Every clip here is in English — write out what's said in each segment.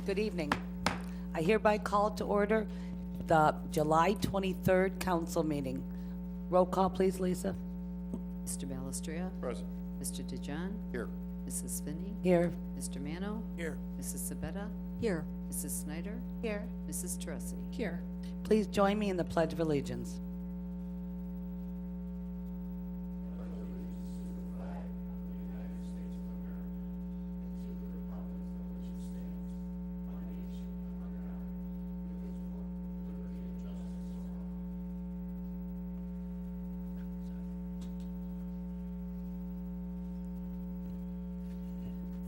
Good evening. I hereby call to order the July 23rd council meeting. Roll call, please, Lisa. Mr. Balestria. Present. Mr. DeJohn. Here. Mrs. Finney. Here. Mr. Mano. Here. Mrs. Sabetta. Here. Mrs. Snyder. Here. Mrs. Teresi. Here. Please join me in the Pledge of Allegiance.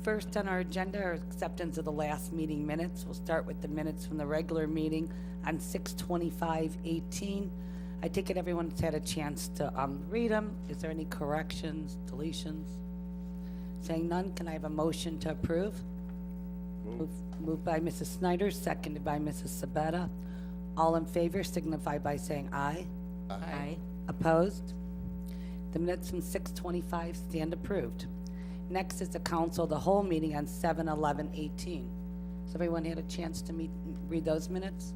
First on our agenda are acceptance of the last meeting minutes. We'll start with the minutes from the regular meeting on 6/25/18. I take it everyone's had a chance to read them. Is there any corrections, deletions? Saying none, can I have a motion to approve? Moved by Mrs. Snyder, seconded by Mrs. Sabetta. All in favor signify by saying aye. Aye. Opposed? The minutes from 6/25 stand approved. Next is the council of the whole meeting on 7/11/18. Has everyone had a chance to read those minutes?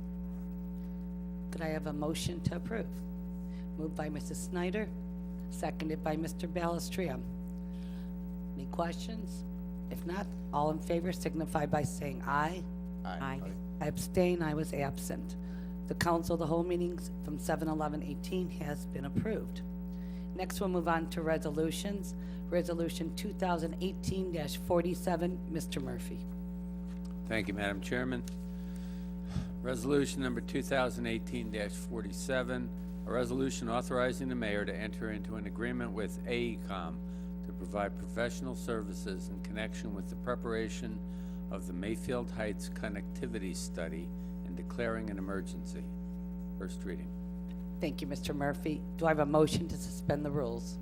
Could I have a motion to approve? Moved by Mrs. Snyder, seconded by Mr. Balestria. Any questions? If not, all in favor signify by saying aye. Aye. I abstain, I was absent. The council of the whole meetings from 7/11/18 has been approved. Next, we'll move on to resolutions. Resolution 2018-47, Mr. Murphy. Thank you, Madam Chairman. Resolution number 2018-47, a resolution authorizing the mayor to enter into an agreement with AECOM to provide professional services in connection with the preparation of the Mayfield Heights connectivity study and declaring an emergency. First reading. Thank you, Mr. Murphy. Do I have a motion to suspend the rules?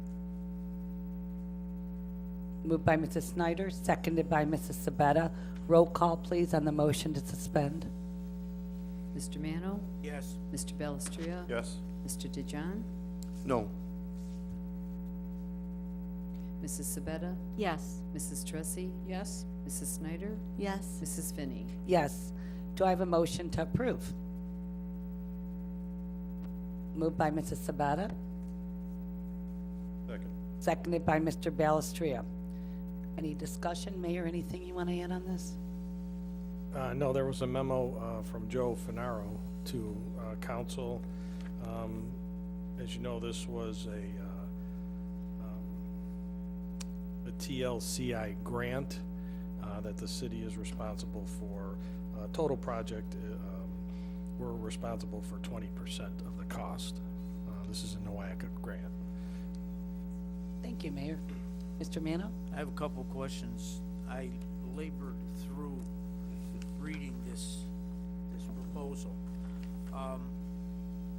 Moved by Mrs. Snyder, seconded by Mrs. Sabetta. Roll call, please, on the motion to suspend. Mr. Mano. Yes. Mr. Balestria. Yes. Mr. DeJohn. No. Mrs. Sabetta. Yes. Mrs. Teresi. Yes. Mrs. Snyder. Yes. Mrs. Finney. Yes. Do I have a motion to approve? Moved by Mrs. Sabetta, Second. seconded by Mr. Balestria. Any discussion, Mayor, anything you want to add on this? No, there was a memo from Joe Finaro to council. As you know, this was a TLCI grant that the city is responsible for. Total project, we're responsible for 20% of the cost. This is a NOACA grant. Thank you, Mayor. Mr. Mano? I have a couple questions. I labored through reading this proposal.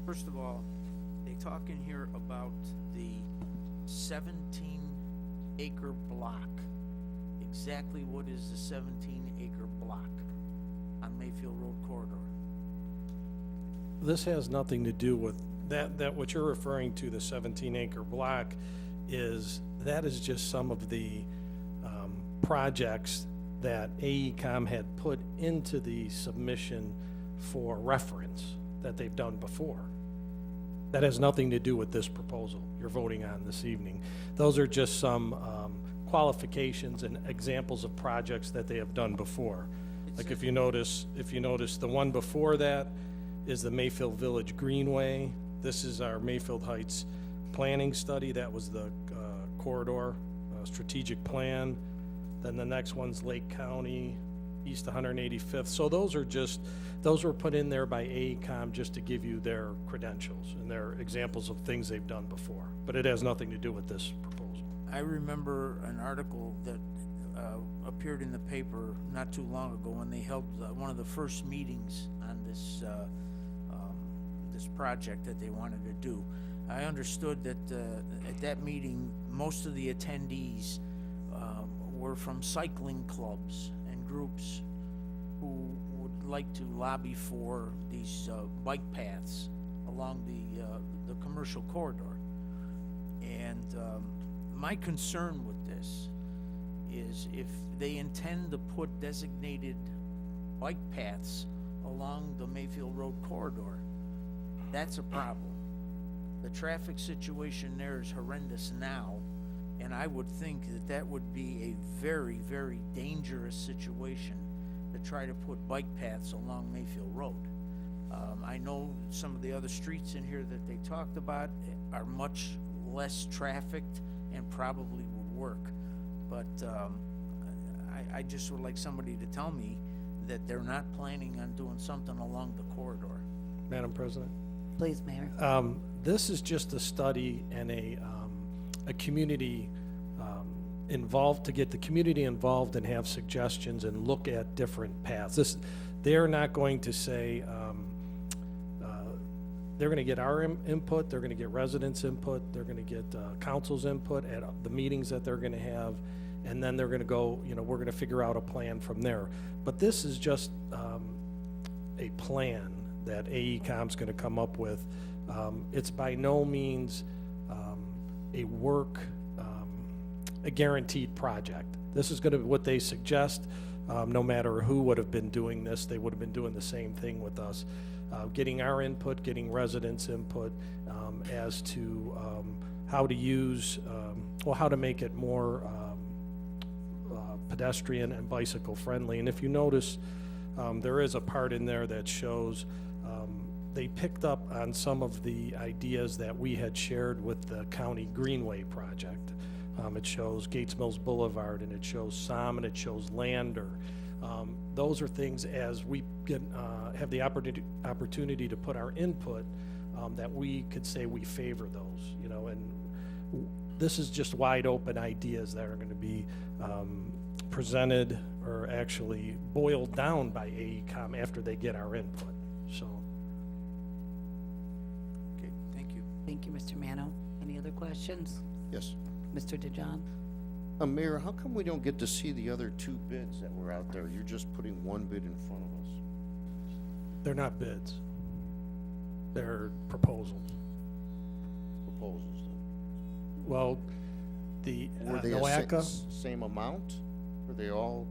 First of all, they talk in here about the 17-acre block. Exactly what is the 17-acre block on Mayfield Road corridor? This has nothing to do with that what you're referring to, the 17-acre block, is just some of the projects that AECOM had put into the submission for reference that they've done before. That has nothing to do with this proposal you're voting on this evening. Those are just some qualifications and examples of projects that they have done before. Like if you notice, the one before that is the Mayfield Village Greenway. This is our Mayfield Heights planning study. That was the corridor strategic plan. Then the next one's Lake County, East 185th. So those were put in there by AECOM just to give you their credentials and their examples of things they've done before. But it has nothing to do with this proposal. I remember an article that appeared in the paper not too long ago when they held one of the first meetings on this project that they wanted to do. I understood that at that meeting, most of the attendees were from cycling clubs and groups who would like to lobby for these bike paths along the commercial corridor. And my concern with this is if they intend to put designated bike paths along the Mayfield Road corridor. That's a problem. The traffic situation there is horrendous now, and I would think that that would be a very, very dangerous situation to try to put bike paths along Mayfield Road. I know some of the other streets in here that they talked about are much less trafficked and probably would work. But I just would like somebody to tell me that they're not planning on doing something along the corridor. Madam President? Please, Mayor. This is just a study and a community involved, to get the community involved and have suggestions and look at different paths. They're not going to say, they're gonna get our input, they're gonna get residents' input, they're gonna get council's input at the meetings that they're gonna have, and then they're gonna go, we're gonna figure out a plan from there. But this is just a plan that AECom's gonna come up with. It's by no means a guaranteed project. This is gonna be what they suggest. No matter who would have been doing this, they would have been doing the same thing with us. Getting our input, getting residents' input as to how to use, how to make it more pedestrian and bicycle friendly. And if you notice, there is a part in there that shows they picked up on some of the ideas that we had shared with the county Greenway project. It shows Gates Mills Boulevard, and it shows Som, and it shows Lander. Those are things, as we get, have the opportunity to put our input, that we could say we favor those, and this is just wide open ideas that are gonna be presented or actually boiled down by AECom after they get our input, so. Okay, thank you. Thank you, Mr. Mano. Any other questions? Yes. Mr. DeJohn? Mayor, how come we don't get to see the other two bids that were out there? You're just putting one bid in front of us. They're not bids. They're proposals. Proposals. Well, the Were they NOACA, same amount? Were they all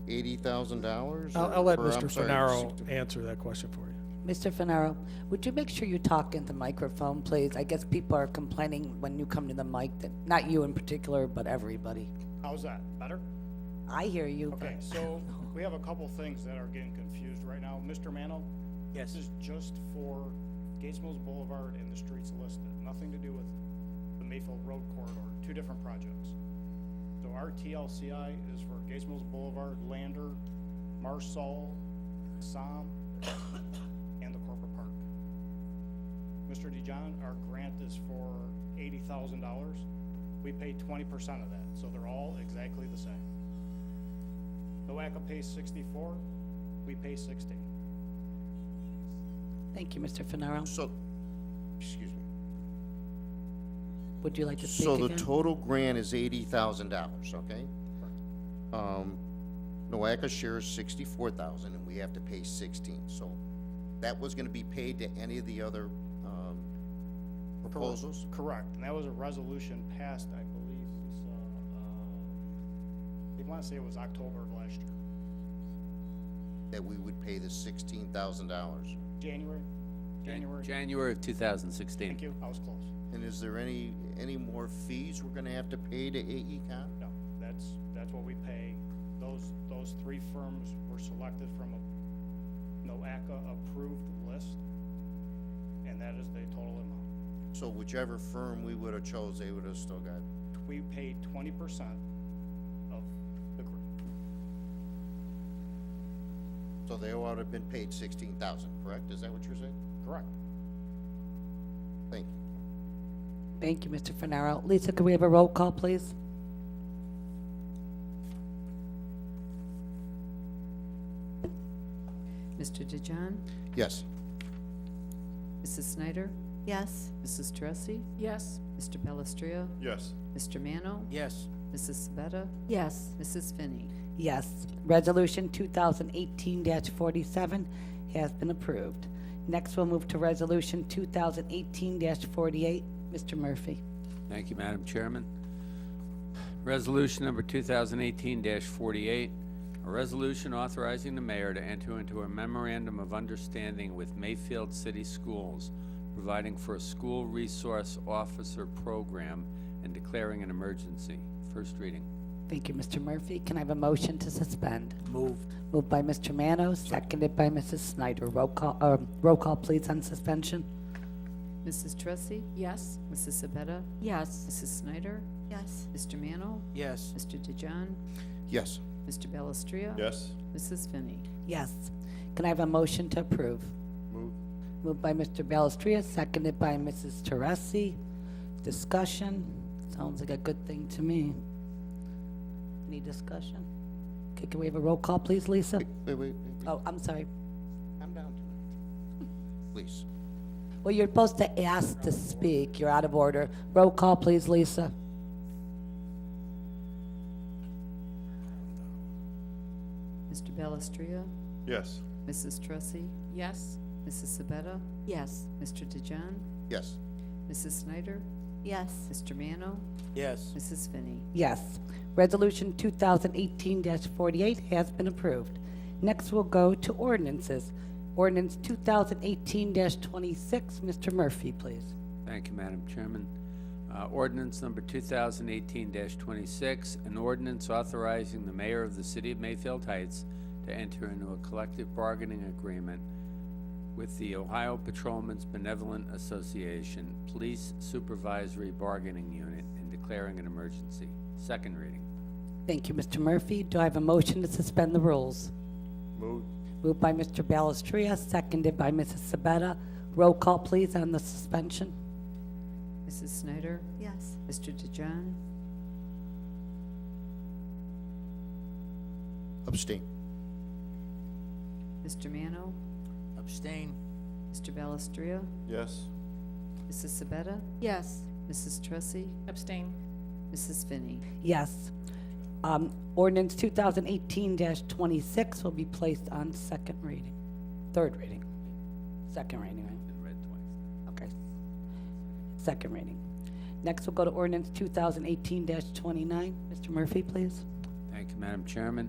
$80,000? I'll let Mr. Fenaro answer that question for you. Mr. Fenaro, would you make sure you talk into the microphone, please? I guess people are complaining when you come to the mic, that, not you in particular, but everybody. How's that? Better? I hear you, but Okay, so we have a couple things that are getting confused right now. Mr. Mano? Yes. This is just for Gates Mills Boulevard and the streets listed. Nothing to do with the Mayfield Road corridor, two different projects. So our TLCI is for Gates Mills Boulevard, Lander, Marsall, Som, and the corporate park. Mr. DeJohn, our grant is for $80,000. We pay 20% of that, so they're all exactly the same. NOACA pays 64, we pay 16. thank you, Mr. Fenaro. So, excuse me. Would you like to speak So again? the total grant is $80,000, okay? NOACA shares $64,000, and we have to pay 16. So that was gonna be paid to any of the other proposals? Correct, and that was a resolution passed, I believe, I want to say it was October of last year. That we would pay the $16,000? January? January of 2016. Thank you, I was close. And is there any more fees we're gonna have to pay to AECom? No, that's what we pay. Those three firms were selected from a NOACA approved list, and that is the total amount. So whichever firm we would have chose, they would have still got, We paid 20% of the grant. so they ought to have been paid 16,000, correct? Is that what you're saying? Correct. Thank you. Thank you, Mr. Fenaro. Lisa, could we have a roll call, please? Mr. DeJohn? Yes. Mrs. Snyder? Yes. Mrs. Teresi? Yes. Mr. Palestra? Yes. Mr. Mano? Yes. Mrs. Sabetta? Yes. Mrs. Finney? Yes. Resolution 2018-47 has been approved. Next, we'll move to Resolution 2018-48. Mr. Murphy. Thank you, Madam Chairman. Resolution number 2018-48, a A resolution authorizing the mayor to enter into a memorandum of understanding with Mayfield City Schools, providing for a school resource officer program and declaring an emergency. First reading. Thank you, Mr. Murphy. Can I have a motion to suspend? Moved. Moved by Mr. Manos, seconded by Mrs. Snyder. Roll call, please, on suspension. Mrs. Tressi? Yes. Mrs. Sabetta? Yes. Mrs. Snyder? Yes. Mr. Mano? Yes. Mr. DeJohn? Yes. Mr. Belistria? Yes. Mrs. Finney? Yes. Can I have a motion to approve? Move. Moved by Mr. Balestria, seconded by Mrs. Teresi. Discussion? Sounds like a good thing to me. Any discussion? Okay, can we have a roll call, please, Lisa? Wait. Oh, I'm sorry. Calm down tonight. Please. Well, you're supposed to ask to speak. You're out of order. Roll call, please, Lisa. Mr. Belistria? Yes. Mrs. Tressi? Yes. Mrs. Sabetta? Yes. Mr. DeJohn? Yes. Mrs. Snyder? Yes. Mr. Mano? Yes. Mrs. Finney? Yes. Resolution 2018-48 has been approved. Next, we'll go to ordinances. Ordinance 2018-26. Mr. Murphy, please. Thank you, Madam Chairman. Ordinance number 2018-26, an ordinance authorizing the mayor of the city of Mayfield Heights to enter into a collective bargaining agreement with the Ohio Patrolmen's Benevolent Association Police Supervisory Bargaining Unit and declaring an emergency. Second reading. Thank you, Mr. Murphy. Do I have a motion to suspend the rules? Move. Moved by Mr. Balestria, seconded by Mrs. Sabetta. Roll call, please, on the suspension. Mrs. Snyder? Yes. Mr. DeJohn? Abstain. Mr. Mano? Abstain. Mr. Belistria? Yes. Mrs. Sabetta? Yes. Mrs. Tressi? Abstain. Mrs. Finney? Yes. Ordinance 2018-26 will be placed on third reading. Second reading, right? Been read twice. Okay. Second reading. Next, we'll go to ordinance 2018-29. Mr. Murphy, please. Thank you, Madam Chairman.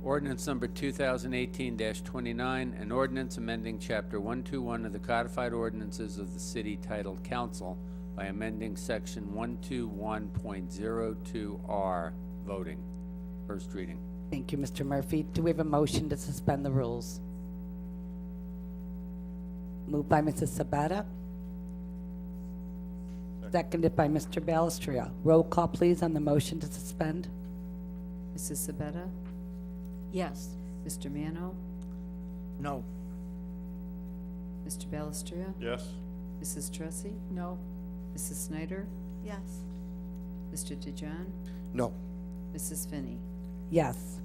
Ordinance number 2018-29, an ordinance amending Chapter 121 of the Codified Ordinances of the City titled Council by amending Section 121.02R, voting. First reading. Thank you, Mr. Murphy. Do we have a motion to suspend the rules? Moved by Mrs. Sabata. Seconded by Mr. Balestria. Roll call, please, on the motion to suspend. Mrs. Sabetta? Yes. Mr. Mano? No. Mr. Belistria? Yes. Mrs. Tressi? No. Mrs. Snyder? Yes. Mr. DeJohn? No. Mrs. Finney? Yes.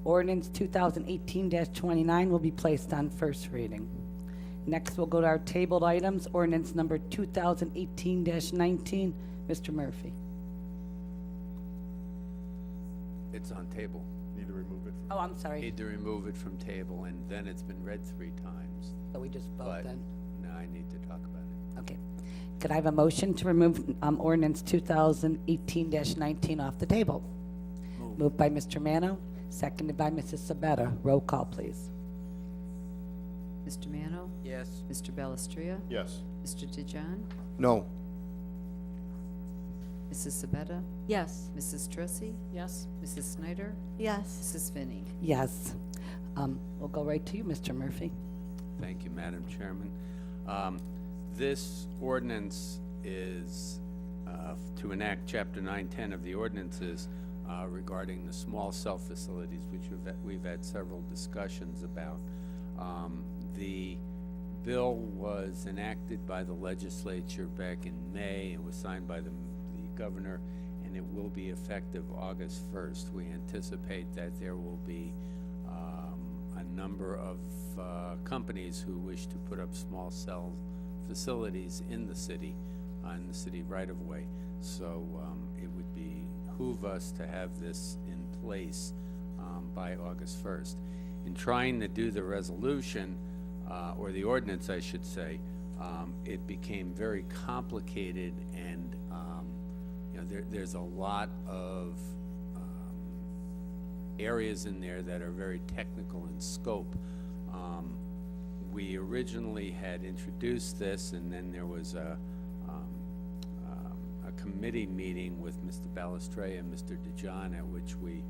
Ordinance 2018-29 will be placed on first reading. Next, we'll go to our tabled items. Ordinance number 2018-19. Mr. Murphy. It's on table. Need to remove it. Oh, I'm sorry. Need to remove it from table, and then it's been read 3 times. So we just vote But then? now I need to talk about it. Okay. Could I have a motion to remove ordinance 2018-19 off the table? Move. Moved by Mr. Mano, seconded by Mrs. Sabetta. Roll call, please. Mr. Mano? Yes. Mr. Belistria? Yes. Mr. DeJohn? No. Mrs. Sabetta? Yes. Mrs. Tressi? Yes. Mrs. Snyder? Yes. Mrs. Finney? Yes. We'll go right to you, Mr. Murphy. Thank you, Madam Chairman. This ordinance is to enact Chapter 910 of the ordinances regarding the small cell facilities, which we've had several discussions about. The bill was enacted by the legislature back in May. It was signed by the governor, and it will be effective August 1st. We anticipate that there will be a number of companies who wish to put up small cell facilities in the city right-of-way. So it would behoove us to have this in place by August 1st. In trying to do the resolution, or the ordinance, I should say, it became very complicated, and there's a lot of areas in there that are very technical in scope. We originally had introduced this, and then there was a committee meeting with Mr. Balestre and Mr. DeJohn, at which we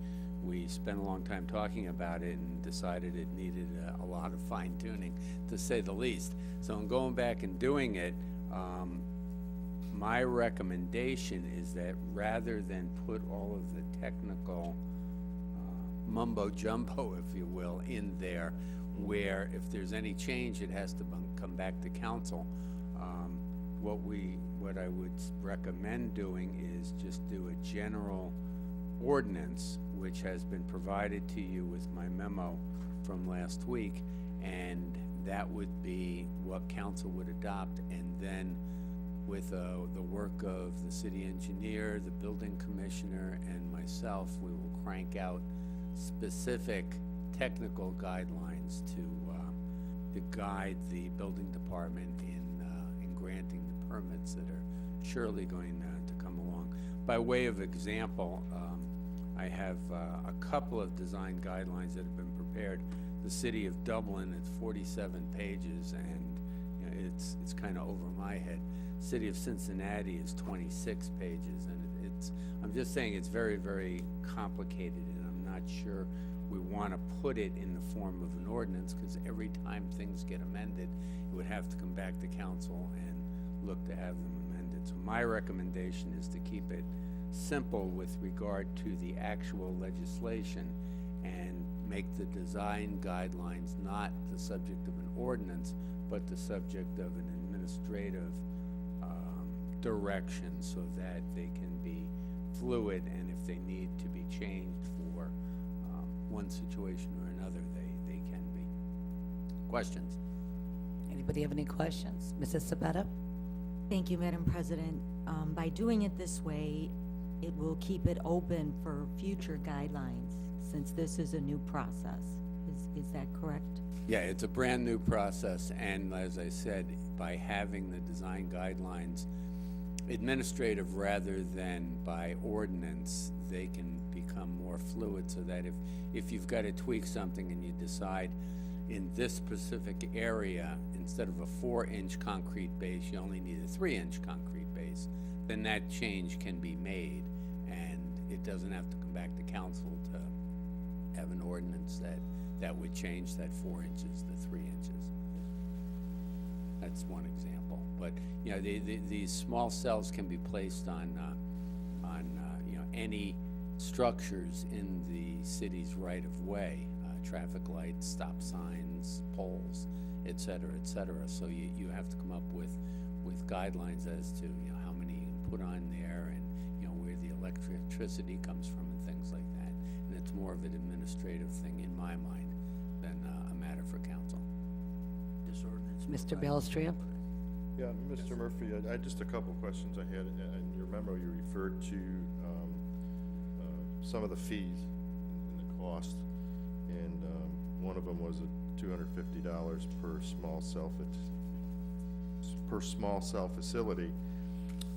spent a long time talking about it and decided it needed a lot of fine tuning, to say the least. So in going back and doing it, my recommendation is that rather than put all of the technical mumbo jumbo, if you will, in there, where if there's any change, it has to come back to council. What I would recommend doing is just do a general ordinance, which has been provided to you with my memo from last week, and that would be what council would adopt, and then with the work of the city engineer, the building commissioner, and myself, we will crank out specific technical guidelines to guide the building department in granting the permits that are surely going to come along. By way of example, I have a couple of design guidelines that have been prepared. The city of Dublin, it's 47 pages, and you know, it's kind of over my head. City of Cincinnati is 26 pages, and I'm just saying it's very, very complicated, and I'm not sure we want to put it in the form of an ordinance, because every time things get amended, it would have to come back to council and look to have them amended. So my recommendation is to keep it simple with regard to the actual legislation, and make the design guidelines not the subject of an ordinance, but the subject of an administrative direction, so that they can be fluid, and if they need to be changed for one situation or another, they can be. Questions? Anybody have any questions? Mrs. Sabetta? Thank you, Madam President. By doing it this way, it will keep it open for future guidelines, since this is a new process. Is that correct? Yeah, it's a brand-new process, and as I said, by having the design guidelines administrative rather than by ordinance, they can become more fluid, so that if you've got to tweak something and you decide in this specific area, instead of a 4-inch concrete base, you only need a 3-inch concrete base, then that change can be made, and it doesn't have to come back to council to have an ordinance that would change that 4 inches to 3 inches. That's one example. But, you know, these small cells can be placed on you know, any structures in the city's right-of-way, traffic lights, stop signs, poles, et cetera, et cetera. So you have to come up with guidelines as to, you know, how many you can put on there, and, you know, where the electricity comes from and things like that. And it's more of an administrative thing in my mind than a matter for council. This ordinance. Mr. Belstria? Yeah, Mr. Murphy, I just a couple questions I had. In your memo, you referred to some of the fees and the cost, and one of them was $250 per small cell facility.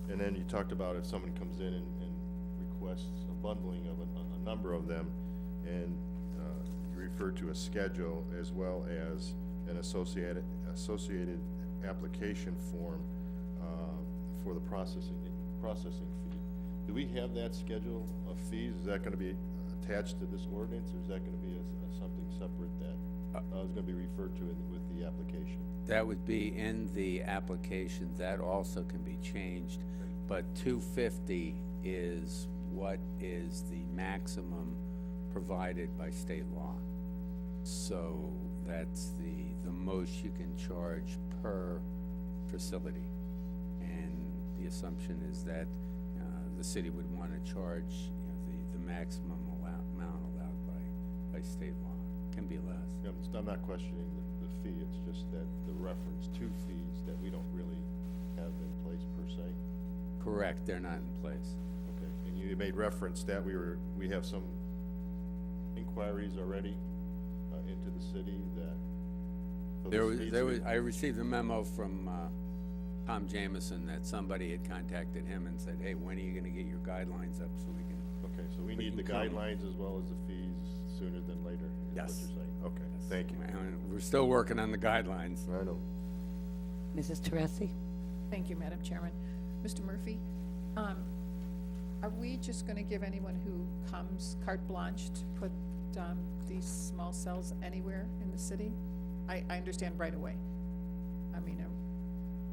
And then you talked about if someone comes in and requests a bundling of a number of them, and you referred to a schedule as well as an associated application form for the processing fee. Do we have that schedule of fees? Is that going to be attached to this ordinance, or is that going to be something separate that is going to be referred to with the application? That would be in the application. That also can be changed, but $250 is what is the maximum provided by state law. So that's the most you can charge per facility. And the assumption is that the city would want to charge, you know, the maximum amount allowed by state law. Can be less. Yeah, I'm not questioning the fee, it's just that the reference to fees that we don't really have in place per se. Correct, they're not in place. Okay, and you made reference that we have some inquiries already into the city that. So I received a memo from Tom Jameson that somebody had contacted him and said, hey, when are you gonna get your guidelines up so we can. Okay, so we need the can come. guidelines as well as the fees sooner than later, is what Yes. you're saying? Okay, thank you. And we're still working on the guidelines. I know. Mrs. Teresi? Thank you, Madam Chairman. Mr. Murphy, are we just gonna give anyone who comes carte blanche to put, these small cells anywhere in the city? I understand right away. I mean,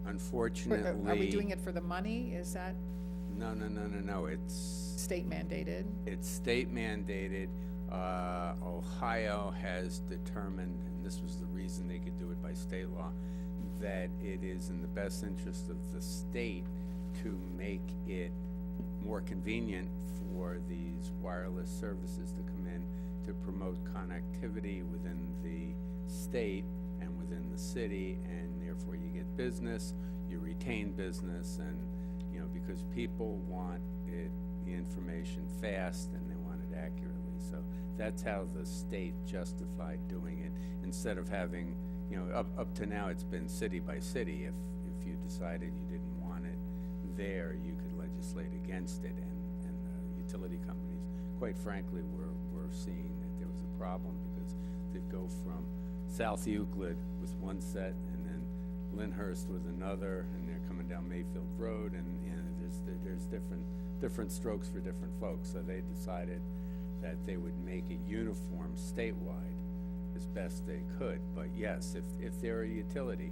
Unfortunately. are we doing it for the money? Is that No, it's state mandated? state mandated. Ohio has determined, and this was the reason they could do it by state law, that it is in the best interest of the state to make it more convenient for these wireless services to come in to promote connectivity within the state and within the city, and therefore you get business, you retain business, and, you know, because people want it, the information fast and they want it accurately. So that's how the state justified doing it, instead of having, you know, up to now, it's been city by city. If you decided you didn't want it there, you could legislate against it, and the utility companies, quite frankly, were seeing that there was a problem, because they'd go from South Euclid with one set, and then Lyndhurst with another, and they're coming down Mayfield Road, and, you know, there's different strokes for different folks. So they decided that they would make it uniform statewide as best they could. But yes, if they're a utility,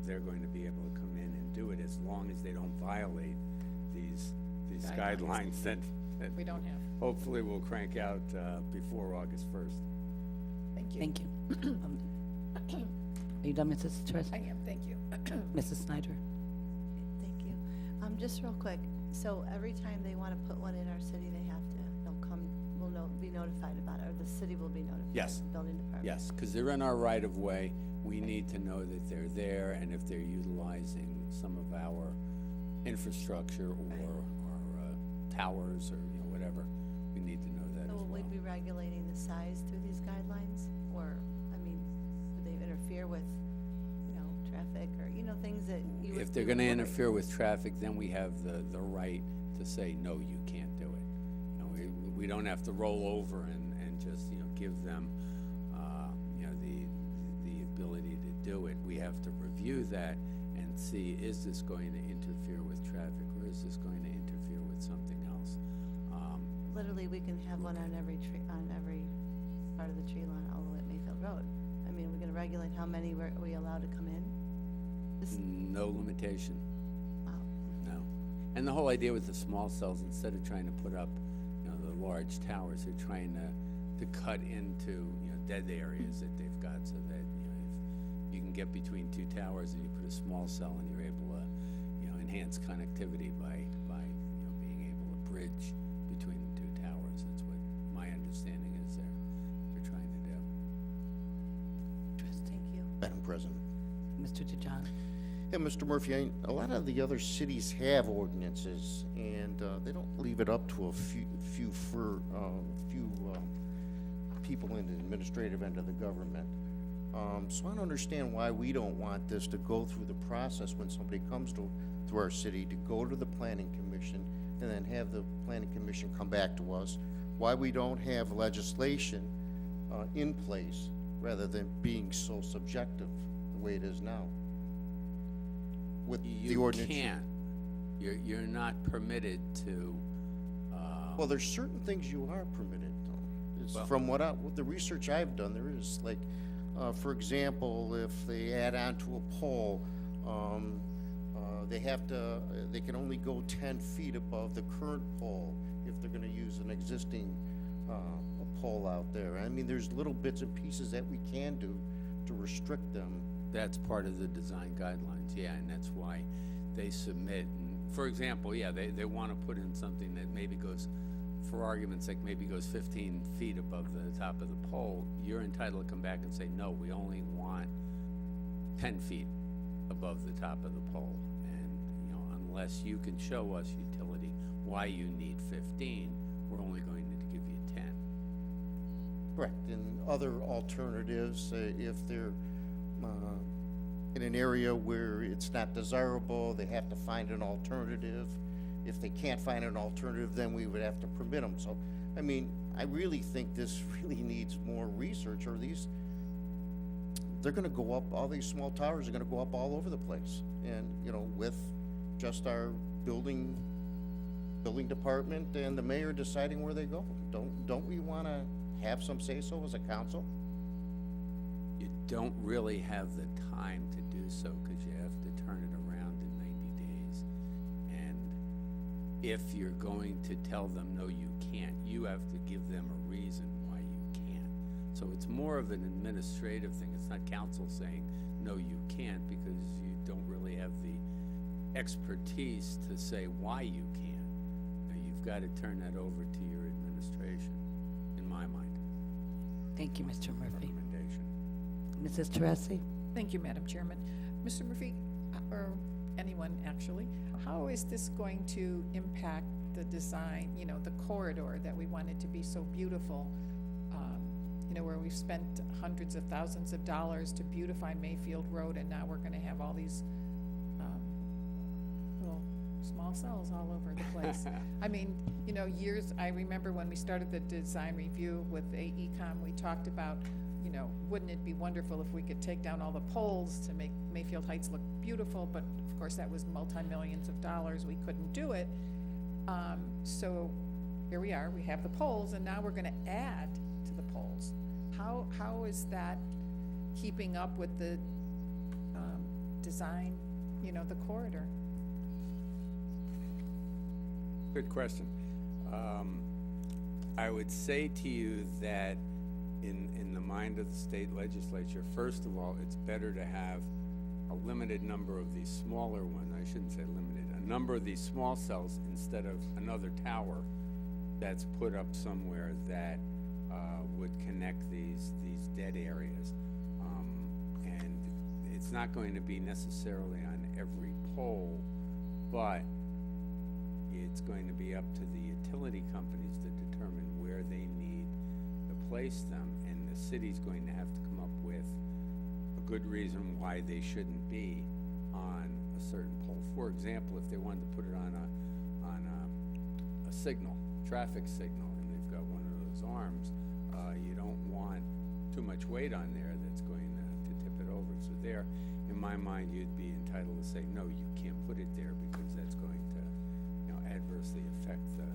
they're going to be able to come in and do it, as long as they don't violate these guidelines that We don't have. hopefully we'll crank out before August 1st. Thank you. Thank you. Are you done, Mrs. Teresi? I am, thank you. Mrs. Snyder? Thank you. Just real quick, so every time they want to put one in our city, they have to, they'll come, be notified about it, or the city will be notified? Yes. The building department? Yes, because they're in our right-of-way. We need to know that they're there, and if they're utilizing some of our infrastructure or towers or, you know, whatever, we need to know that as So will well. we be regulating the size through these guidelines? Or, I mean, would they interfere with, you know, traffic or, you know, things that you would? If they're you would gonna worry? interfere with traffic, then we have the right to say, no, you can't do it. You know, we don't have to roll over and just, you know, give them, you know, the ability to do it. We have to review that and see, is this going to interfere with traffic, or is this going to interfere with something else? Literally, we can have one on every tree, on every part of the tree line all the way at Mayfield Road. I mean, we're gonna regulate how many are we allowed to come in? Just, No limitation. wow. No. And the whole idea with the small cells, instead of trying to put up, you know, the large towers, they're trying to cut into, you know, dead areas that they've got, so that, you know, if you can get between two towers and you put a small cell and you're able to, you know, enhance connectivity by, you know, being able to bridge between the two towers. That's what my understanding is they're trying to do. Thank you. Madam President. Mr. DeJohn? Yeah, Mr. Murphy, a lot of the other cities have ordinances, and they don't leave it up to a few people in the administrative end of the government. So I don't understand why we don't want this to go through the process when somebody comes to our city, to go to the planning commission and then have the planning commission come back to us. Why we don't have legislation in place rather than being so subjective the way it is now with the ordinance. You can't. You're not permitted to, Well, there's certain things you are permitted, though. It's Well- from with the research I've done, there is, like, for example, if they add on to a pole, they can only go 10 feet above the current pole if they're gonna use an existing, a pole out there. I mean, there's little bits and pieces that we can do to restrict them. that's part of the design guidelines, yeah, and that's why they submit. And for example, yeah, they want to put in something that maybe goes, for argument's sake, maybe goes 15 feet above the top of the pole. You're entitled to come back and say, no, we only want 10 feet above the top of the pole. And, you know, unless you can show us, utility, why you need 15, we're only going to give you 10. Correct. And other alternatives, if they're in an area where it's not desirable, they have to find an alternative. If they can't find an alternative, then we would have to permit them. So, I mean, I really think this really needs more research, or they're gonna go up, all these small towers are gonna go up all over the place. And, you know, with just our building department and the mayor deciding where they go. Don't we wanna have some say-so as a council? You don't really have the time to do so because you have to turn it around in 90 days. And if you're going to tell them, no, you can't, you have to give them a reason why you can't. So it's more of an administrative thing. It's not council saying, no, you can't, because you don't really have the expertise to say why you can't. Now, you've got to turn that over to your administration, in my mind. Thank you, Mr. Murphy. Recommendation. Mrs. Teresi? Thank you, Madam Chairman. Mr. Murphy, or anyone actually, how is this going to impact the design, you know, the corridor that we want it to be so beautiful? You know, where we've spent hundreds of thousands of dollars to beautify Mayfield Road, and now we're gonna have all these, little small cells all over the place. I mean, you know, I remember when we started the design review with AECom, we talked about, you know, wouldn't it be wonderful if we could take down all the poles to make Mayfield Heights look beautiful, but of course that was multi-millions of dollars, we couldn't do it. So here we are, we have the poles, and now we're gonna add to the poles. How is that keeping up with the, design, you know, the corridor? Good question. I would say to you that in the mind of the state legislature, first of all, it's better to have a limited number of these smaller ones, I shouldn't say limited, a number of these small cells instead of another tower that's put up somewhere that would connect these dead areas. And it's not going to be necessarily on every pole, but it's going to be up to the utility companies to determine where they need to place them, and the city's going to have to come up with a good reason why they shouldn't be on a certain pole. For example, if they wanted to put it on a signal, traffic signal, and they've got one of those arms, you don't want too much weight on there that's going to tip it over. So there, in my mind, you'd be entitled to say, no, you can't put it there because that's going to, you know, adversely affect the,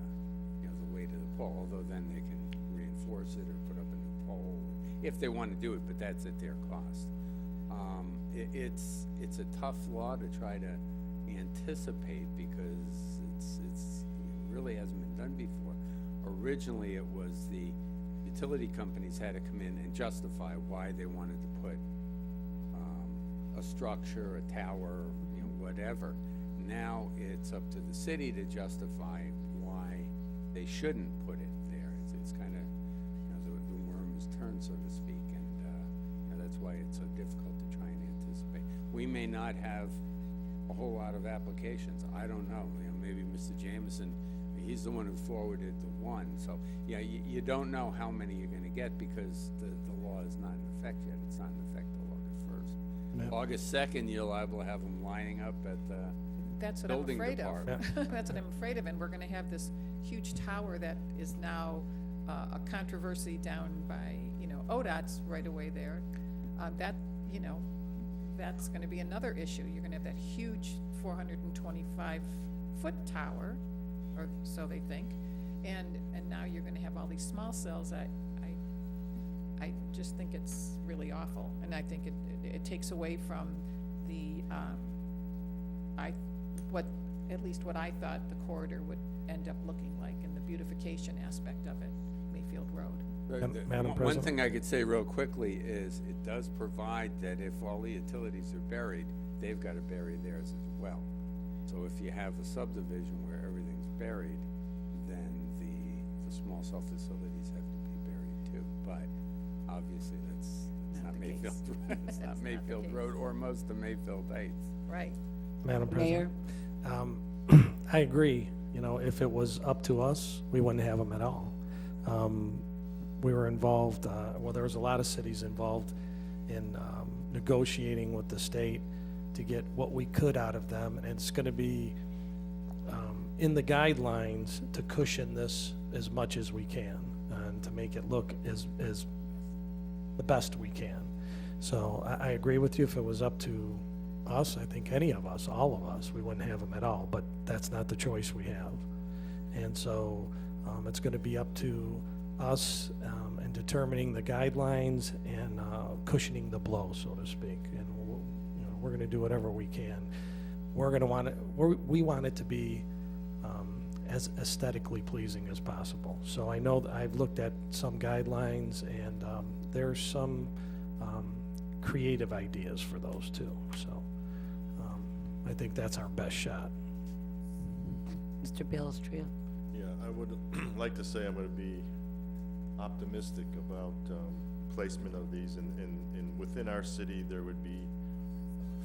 you know, the weight of the pole. Although then they can reinforce it or put up a new pole if they want to do it, but that's at their cost. It's a tough law to try to anticipate because it really hasn't been done before. Originally, it was the utility companies had to come in and justify why they wanted to put a structure, a tower, you know, whatever. Now it's up to the city to justify why they shouldn't put it there. It's kind of, you know, the worm is turned, so to speak, and you know, that's why it's so difficult to try and anticipate. We may not have a whole lot of applications. I don't know. You know, maybe Mr. Jameson, he's the one who forwarded the one. So, yeah, you don't know how many you're going to get because the law is not in effect yet. It's not in effect till August 1st. Yep. August 2nd, you're liable to have them lining up at the That's what I'm building afraid of. department. That's what I'm afraid of, and we're gonna have this huge tower that is now a controversy down by, you know, ODOT's right away there. That, you know, that's gonna be another issue. You're gonna have that huge 425-foot tower, or so they think, and now you're gonna have all these small cells. I just think it's really awful, and I think it takes away from the, at least what I thought the corridor would end up looking like, and the beautification aspect of it, Mayfield Road. Madam One President? thing I could say real quickly is it does provide that if all the utilities are buried, they've got to bury theirs as well. So if you have a subdivision where everything's buried, then the small cell facilities have to be buried too. But obviously that's Not not the Mayfield, case. it's That's not not the Mayfield case. Road or most of Mayfield Heights. Right. Madam Mayor? President? I agree. You know, if it was up to us, we wouldn't have them at all. We were involved, well, there was a lot of cities involved in negotiating with the state to get what we could out of them. And it's going to be in the guidelines to cushion this as much as we can. And done to make it look as the best we can. So I agree with you. If it was up to us, I think any of us, all of us, we wouldn't have them at all, but that's not the choice we have. And so it's going to be up to us in determining the guidelines and cushioning the blow, so to speak. And we're going to do whatever we can. We're going to want it. We want it to be as aesthetically pleasing as possible. So I know that I've looked at some guidelines, and there's some creative ideas for those too. So I think that's our best shot. Mr. Belistria? Yeah, I would like to say I'm gonna be optimistic about placement of these, and within our city, there would be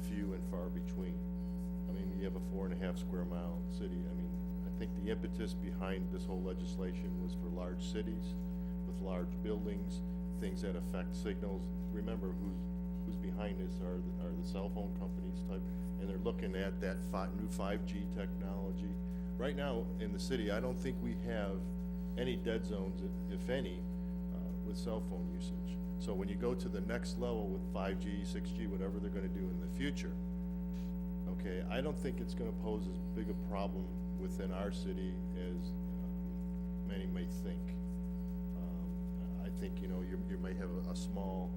few and far between. I mean, you have a 4.5 square mile city. I mean, I think the impetus behind this whole legislation was for large cities with large buildings, things that affect signals. Remember, who's behind this are the cell phone companies type, and they're looking at that new 5G technology. Right now in the city, I don't think we have any dead zones, if any, with cell phone usage. So when you go to the next level with 5G, 6G, whatever they're gonna do in the future, okay, I don't think it's gonna pose as big a problem within our city as many may think. I think, you may have a small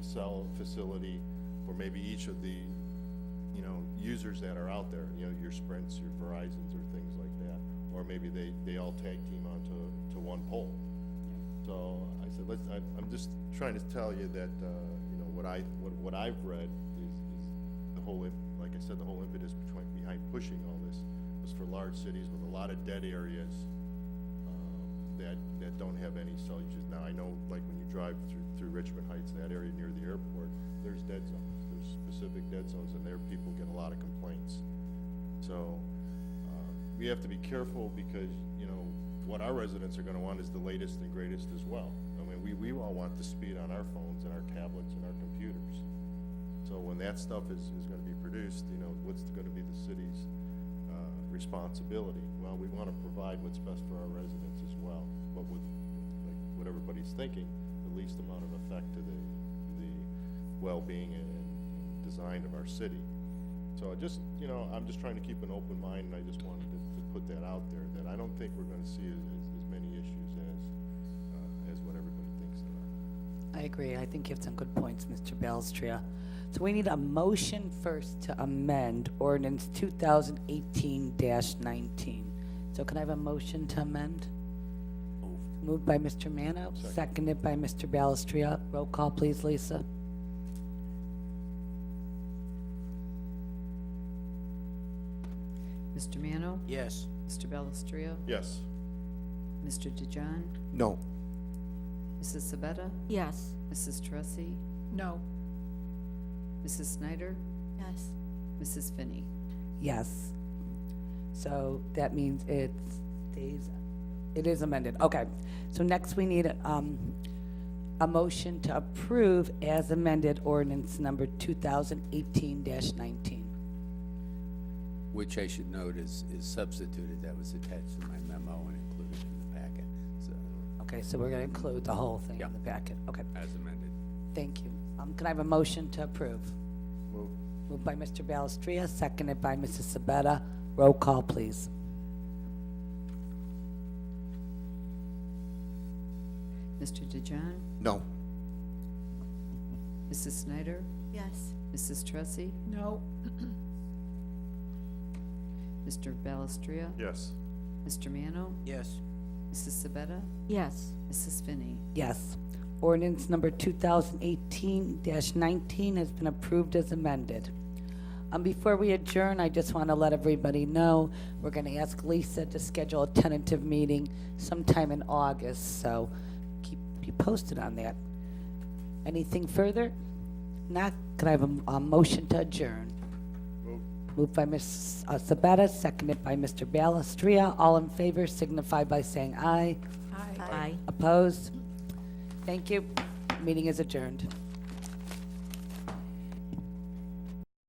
cell facility for maybe each of the users that are out there, your Sprints, your Verizons, or things like that, or maybe they all tag team onto one pole. So I said, I'm just trying to tell you that what I've read is the whole, like I said, the whole impetus behind pushing all this was for large cities with a lot of dead areas that don't have any cell usage. Now I know, like when you drive through Richmond Heights, that area near the airport, there's dead zones. Specific dead zones, and there people get a lot of complaints. So we have to be careful because what our residents are going to want is the latest and greatest as well. I mean, we all want the speed on our phones and our tablets and our computers. So when that stuff is going to be produced, what's going to be the city's responsibility? Well, we want to provide what's best for our residents as well, but with like what everybody's thinking, the least amount of effect to the well-being and design of our city. So I'm just trying to keep an open mind, and I just wanted to put that out there, that I don't think we're going to see as many issues as what everybody thinks there are. I agree. I think you have some good points, Mr. Belistria. So we need a motion first to amend ordinance 2018-19. So can I have a motion to amend? Moved by Mr. Mano, seconded by Mr. Belistria. Roll call, please, Lisa. Mr. Mano? Yes. Mr. Belistria? Yes. Mr. DeJohn? No. Mrs. Sabetta? Yes. Mrs. Tressi? No. Mrs. Snyder? Yes. Mrs. Finney? Yes. So that means it is amended. Okay. So next we need a motion to approve as amended ordinance number 2018-19. Which I should note is substituted. That was attached to my memo and included in the packet, so, Okay, so we're going to include the whole thing Yeah. in the packet. Okay, as amended. thank you. Can I have a motion to approve? Move. Moved by Mr. Balestria, seconded by Mrs. Sabetta. Roll call, please. Mr. DeJohn? No. Mrs. Snyder? Yes. Mrs. Tressi? No. Mr. Balestria? Yes. Mr. Mano? Yes. Mrs. Sabetta? Yes. Mrs. Finney? Yes. Ordinance number 2018-19 has been approved as amended. Before we adjourn, I just want to let everybody know, we're going to ask Lisa to schedule a tentative meeting sometime in August, so keep you posted on that. Anything further? Not, could I have a motion to adjourn? Move. Moved by Ms. Sabetta, seconded by Mr. Balestria. All in favor signify by saying aye. Aye. Aye. Opposed? Thank you. Meeting is adjourned.